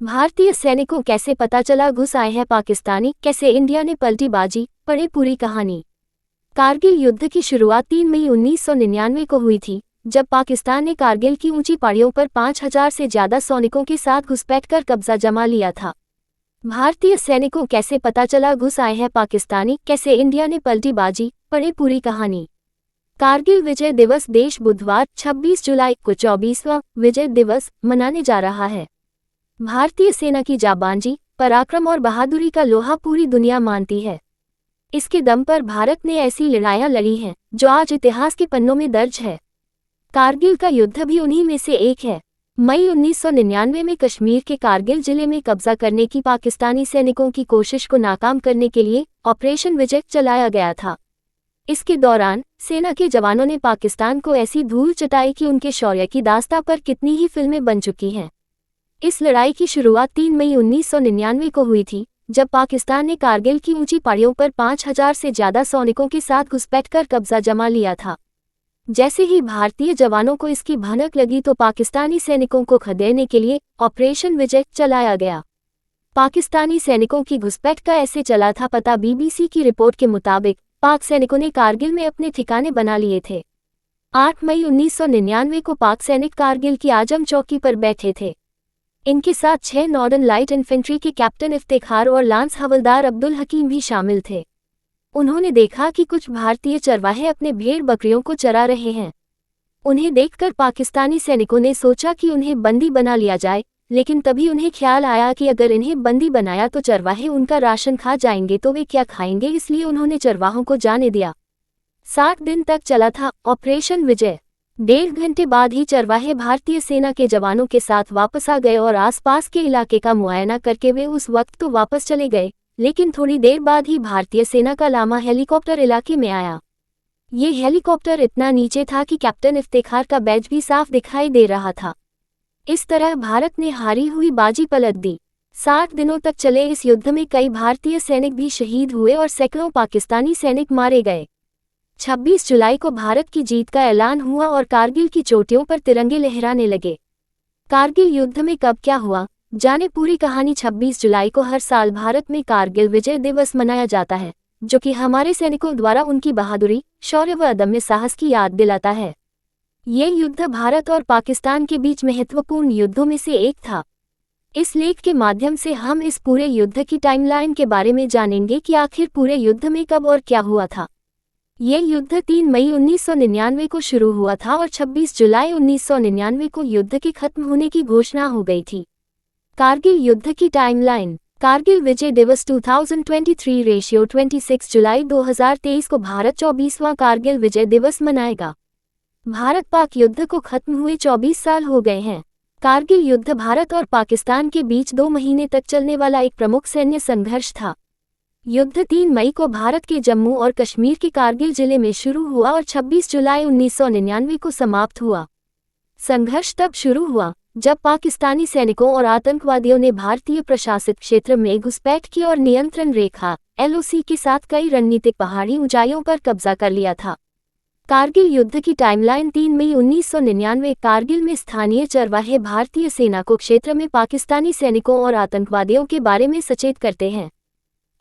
भारतीय सैनिकों कैसे पता चला घुस आए हैं पाकिस्तानी, कैसे इंडिया ने पलटी बाजी, पढ़े पूरी कहानी। कारगिल युद्ध की शुरुआत 3 मई 1999 को हुई थी, जब पाकिस्तान ने कारगिल की ऊंची पहाड़ियों पर 5000 से ज्यादा सैनिकों के साथ घुसपैठ कर कब्जा जमा लिया था। भारतीय सैनिकों कैसे पता चला घुस आए हैं पाकिस्तानी, कैसे इंडिया ने पलटी बाजी, पढ़े पूरी कहानी। कारगिल विजय दिवस देश बुधवार 26 जुलाई को 24वां विजय दिवस मनाने जा रहा है। भारतीय सेना की जाबांजी, पराक्रम और बहादुरी का लोहा पूरी दुनिया मानती है। इसके दम पर भारत ने ऐसी लड़ाइयां लड़ी हैं जो आज इतिहास के पन्नों में दर्ज है। कारगिल का युद्ध भी उन्हीं में से एक है। मई 1999 में कश्मीर के कारगिल जिले में कब्जा करने की पाकिस्तानी सैनिकों की कोशिश को नाकाम करने के लिए ऑपरेशन विजय चलाया गया था। इसके दौरान सेना के जवानों ने पाकिस्तान को ऐसी धूल चटाई कि उनके शौर्य की दास्तां पर कितनी ही फिल्में बन चुकी हैं। इस लड़ाई की शुरुआत 3 मई 1999 को हुई थी, जब पाकिस्तान ने कारगिल की ऊंची पहाड़ियों पर 5000 से ज्यादा सैनिकों के साथ घुसपैठ कर कब्जा जमा लिया था। जैसे ही भारतीय जवानों को इसकी भनक लगी तो पाकिस्तानी सैनिकों को खदेड़ने के लिए ऑपरेशन विजय चलाया गया। पाकिस्तानी सैनिकों की घुसपैठ का ऐसे चला था पता। बीबीसी की रिपोर्ट के मुताबिक पाक सैनिकों ने कारगिल में अपने ठिकाने बना लिए थे। 8 मई 1999 को पाक सैनिक कारगिल की आजम चौकी पर बैठे थे। इनके साथ 6 नॉर्दर्न लाइट इन्फेंट्री के कैप्टन इफ्तिखार और लांस हवलदार अब्दुल हकीम भी शामिल थे। उन्होंने देखा कि कुछ भारतीय चरवाहे अपने भेड़ बकरियों को चरा रहे हैं। उन्हें देखकर पाकिस्तानी सैनिकों ने सोचा कि उन्हें बंदी बना लिया जाए, लेकिन तभी उन्हें ख्याल आया कि अगर इन्हें बंदी बनाया तो चरवाहे उनका राशन खा जाएंगे तो वे क्या खाएंगे, इसलिए उन्होंने चरवाहों को जाने दिया। 60 दिन तक चला था ऑपरेशन विजय। 1.5 घंटे बाद ही चरवाहे भारतीय सेना के जवानों के साथ वापस आ गए और आसपास के इलाके का मुआयना करके वे उस वक्त तो वापस चले गए, लेकिन थोड़ी देर बाद ही भारतीय सेना का लामा हेलीकॉप्टर इलाके में आया। ये हेलीकॉप्टर इतना नीचे था कि कैप्टन इफ्तिखार का बैज भी साफ दिखाई दे रहा था। इस तरह भारत ने हारी हुई बाजी पलट दी। 60 दिनों तक चले इस युद्ध में कई भारतीय सैनिक भी शहीद हुए और सैकड़ों पाकिस्तानी सैनिक मारे गए। 26 जुलाई को भारत की जीत का ऐलान हुआ और कारगिल की चोटियों पर तिरंगे लहराने लगे। कारगिल युद्ध में कब क्या हुआ, जाने पूरी कहानी। 26 जुलाई को हर साल भारत में कारगिल विजय दिवस मनाया जाता है, जो कि हमारे सैनिकों द्वारा उनकी बहादुरी, शौर्य व अदम्य साहस की याद दिलाता है। ये युद्ध भारत और पाकिस्तान के बीच महत्वपूर्ण युद्धों में से एक था। इस लेख के माध्यम से हम इस पूरे युद्ध की टाइमलाइन के बारे में जानेंगे कि आखिर पूरे युद्ध में कब और क्या हुआ था। ये युद्ध 3 मई 1999 को शुरू हुआ था और 26 जुलाई 1999 को युद्ध के खत्म होने की घोषणा हो गई थी। कारगिल युद्ध की टाइमलाइन। कारगिल विजय दिवस 2023 रेशियो 26 जुलाई 2023 को भारत 24वां कारगिल विजय दिवस मनाएगा। भारत पाक युद्ध को खत्म हुए 24 साल हो गए हैं। कारगिल युद्ध भारत और पाकिस्तान के बीच 2 महीने तक चलने वाला एक प्रमुख सैन्य संघर्ष था। युद्ध 3 मई को भारत के जम्मू और कश्मीर के कारगिल जिले में शुरू हुआ और 26 जुलाई 1999 को समाप्त हुआ। संघर्ष तब शुरू हुआ जब पाकिस्तानी सैनिकों और आतंकवादियों ने भारतीय प्रशासित क्षेत्र में घुसपैठ की और नियंत्रण रेखा (LOC) के साथ कई रणनीतिक पहाड़ी ऊंचाइयों पर कब्जा कर लिया था। कारगिल युद्ध की टाइमलाइन। 3 मई 1999 कारगिल में स्थानीय चरवाहे भारतीय सेना को क्षेत्र में पाकिस्तानी सैनिकों और आतंकवादियों के बारे में सचेत करते हैं।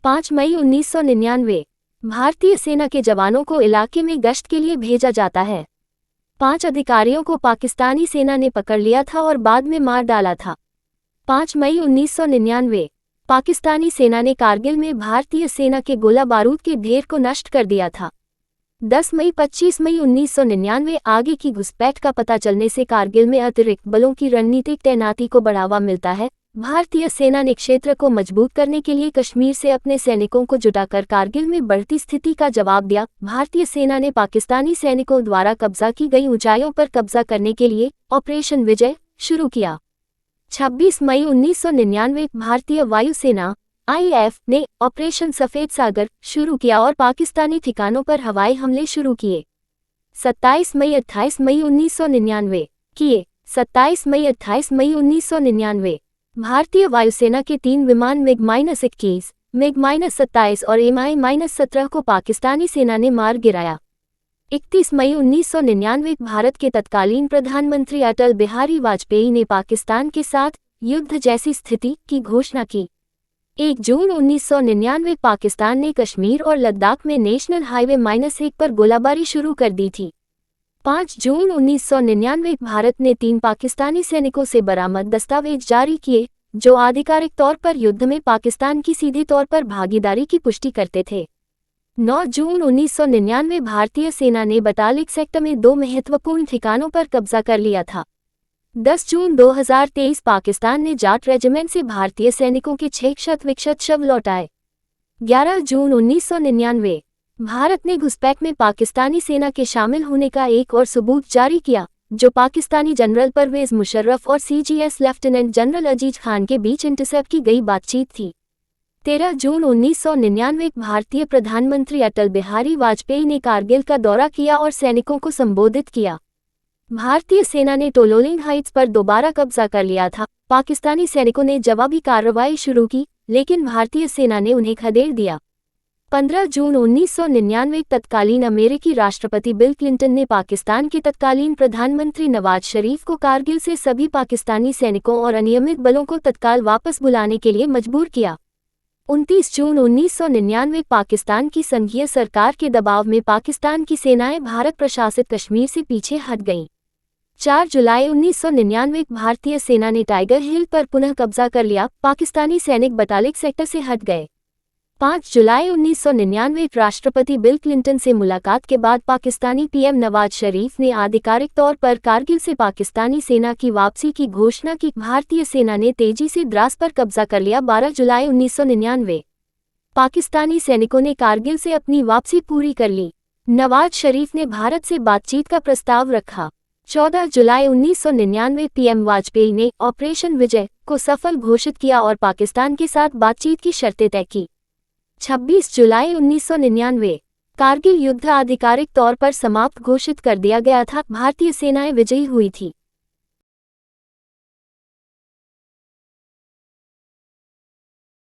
5 मई 1999 भारतीय सेना के जवानों को इलाके में गश्त के लिए भेजा जाता है। 5 अधिकारियों को पाकिस्तानी सेना ने पकड़ लिया था और बाद में मार डाला था। 5 मई 1999 पाकिस्तानी सेना ने कारगिल में भारतीय सेना के गोला बारूद के ढेर को नष्ट कर दिया था। 10 मई 25 मई 1999 आगे की घुसपैठ का पता चलने से कारगिल में अतिरिक्त बलों की रणनीतिक तैनाती को बढ़ावा मिलता है। भारतीय सेना ने क्षेत्र को मजबूत करने के लिए कश्मीर से अपने सैनिकों को जुटाकर कारगिल में बढ़ती स्थिति का जवाब दिया। भारतीय सेना ने पाकिस्तानी सैनिकों द्वारा कब्जा की गई ऊंचाइयों पर कब्जा करने के लिए ऑपरेशन विजय शुरू किया। 26 मई 1999 भारतीय वायुसेना (IAF) ने ऑपरेशन सफेद सागर शुरू किया और पाकिस्तानी ठिकानों पर हवाई हमले शुरू किए। 27 मई 28 मई 1999 किए। 27 मई 28 मई 1999 भारतीय वायुसेना के 3 विमान MiG-21, MiG-27 और Mi-17 को पाकिस्तानी सेना ने मार गिराया। 31 मई 1999 भारत के तत्कालीन प्रधानमंत्री अटल बिहारी वाजपेयी ने पाकिस्तान के साथ युद्ध जैसी स्थिति की घोषणा की। 1 जून 1999 पाकिस्तान ने कश्मीर और लद्दाख में नेशनल हाईवे -1 पर गोलाबारी शुरू कर दी थी। 5 जून 1999 भारत ने 3 पाकिस्तानी सैनिकों से बरामद दस्तावेज जारी किए, जो आधिकारिक तौर पर युद्ध में पाकिस्तान की सीधे तौर पर भागीदारी की पुष्टि करते थे। 9 जून 1999 भारतीय सेना ने बतालिक सेक्टर में 2 महत्वपूर्ण ठिकानों पर कब्जा कर लिया था। 10 जून 2023 पाकिस्तान ने जाट रेजिमेंट से भारतीय सैनिकों के 6 क्षत-विक्षत शव लौटाए। 11 जून 1999 भारत ने घुसपैठ में पाकिस्तानी सेना के शामिल होने का एक और सबूत जारी किया, जो पाकिस्तानी जनरल परवेज मुशर्रफ और सीजीएस लेफ्टिनेंट जनरल अजीज खान के बीच इंटरसेप्ट की गई बातचीत थी। 13 जून 1999 भारतीय प्रधानमंत्री अटल बिहारी वाजपेयी ने कारगिल का दौरा किया और सैनिकों को संबोधित किया। भारतीय सेना ने टोलोलिंग हाइट्स पर दोबारा कब्जा कर लिया था। पाकिस्तानी सैनिकों ने जवाबी कार्रवाई शुरू की, लेकिन भारतीय सेना ने उन्हें खदेड़ दिया। 15 जून 1999 तत्कालीन अमेरिकी राष्ट्रपति बिल क्लिंटन ने पाकिस्तान के तत्कालीन प्रधानमंत्री नवाज शरीफ को कारगिल से सभी पाकिस्तानी सैनिकों और अनियमित बलों को तत्काल वापस बुलाने के लिए मजबूर किया। 29 जून 1999 पाकिस्तान की संघीय सरकार के दबाव में पाकिस्तान की सेनाएं भारत प्रशासित कश्मीर से पीछे हट गईं। 4 जुलाई 1999 भारतीय सेना ने टाइगर हिल पर पुनः कब्जा कर लिया। पाकिस्तानी सैनिक बतालिक सेक्टर से हट गए। 5 जुलाई 1999 राष्ट्रपति बिल क्लिंटन से मुलाकात के बाद पाकिस्तानी पीएम नवाज शरीफ ने आधिकारिक तौर पर कारगिल से पाकिस्तानी सेना की वापसी की घोषणा की। भारतीय सेना ने तेजी से द्रास पर कब्जा कर लिया। 12 जुलाई 1999 पाकिस्तानी सैनिकों ने कारगिल से अपनी वापसी पूरी कर ली। नवाज शरीफ ने भारत से बातचीत का प्रस्ताव रखा। 14 जुलाई 1999 पीएम वाजपेयी ने ऑपरेशन विजय को सफल घोषित किया और पाकिस्तान के साथ बातचीत की शर्तें तय की। 26 जुलाई 1999 कारगिल युद्ध आधिकारिक तौर पर समाप्त घोषित कर दिया गया था। भारतीय सेनाएं विजयी हुई थी।